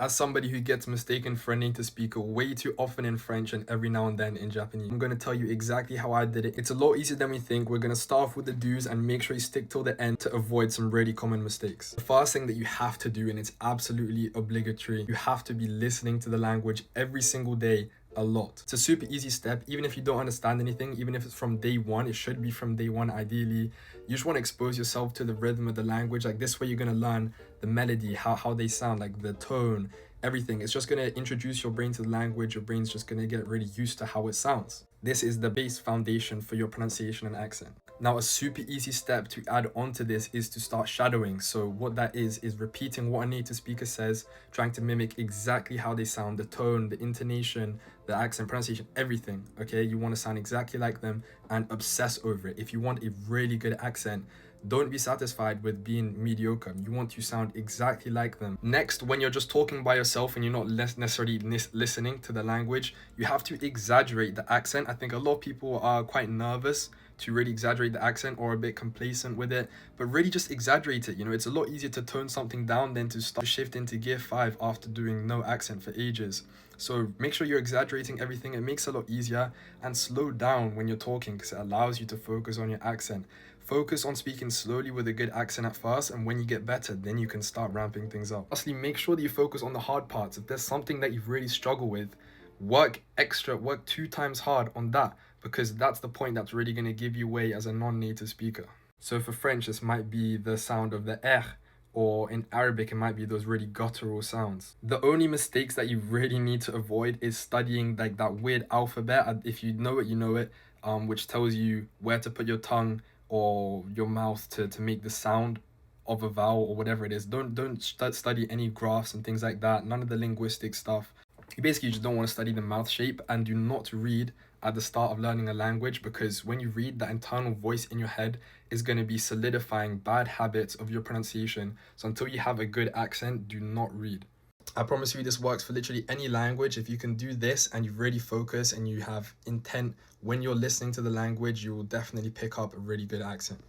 As somebody who gets mistaken for a native speaker way too often in French and every now and then in Japanese, I'm going to tell you exactly how I did it. It's a lot easier than we think. We're going to start off with the do's and make sure you stick till the end to avoid some really common mistakes. The first thing that you have to do, and it's absolutely obligatory, you have to be listening to the language every single day a lot. It's a super easy step. Even if you don't understand anything, even if it's from day one, it should be from day one ideally. You just want to expose yourself to the rhythm of the language. Like this way you're going to learn the melody, how they sound, like the tone, everything. It's just going to introduce your brain to the language. Your brain's just going to get really used to how it sounds. This is the base foundation for your pronunciation and accent. Now, a super easy step to add on to this is to start shadowing. So what that is repeating what a native speaker says, trying to mimic exactly how they sound, the tone, the intonation, the accent, pronunciation, everything, okay? You want to sound exactly like them and obsess over it. If you want a really good accent, don't be satisfied with being mediocre. You want to sound exactly like them. Next, when you're just talking by yourself and you're not necessarily listening to the language, you have to exaggerate the accent. I think a lot of people are quite nervous to really exaggerate the accent or a bit complacent with it, but really just exaggerate it. You know, it's a lot easier to tone something down than to start shift into gear 5 after doing no accent for ages. So make sure you're exaggerating everything. It makes it a lot easier, and slow down when you're talking because it allows you to focus on your accent. Focus on speaking slowly with a good accent at first, and when you get better, then you can start ramping things up. Lastly, make sure that you focus on the hard parts. If there's something that you really struggle with, work 2 times hard on that, because that's the point that's really going to give you away as a non-native speaker. So for French, this might be the sound of the R, or in Arabic, it might be those really guttural sounds. The only mistakes that you really need to avoid is studying like that weird alphabet. If you know it, you know it, which tells you where to put your tongue or your mouth to make the sound of a vowel or whatever it is. Don't study any graphs and things like that. None of the linguistic stuff. You basically just don't want to study the mouth shape, and do not read at the start of learning a language, because when you read, that internal voice in your head is going to be solidifying bad habits of your pronunciation. So until you have a good accent, do not read. I promise you this works for literally any language. If you can do this and you really focus and you have intent when you're listening to the language, you will definitely pick up a really good accent.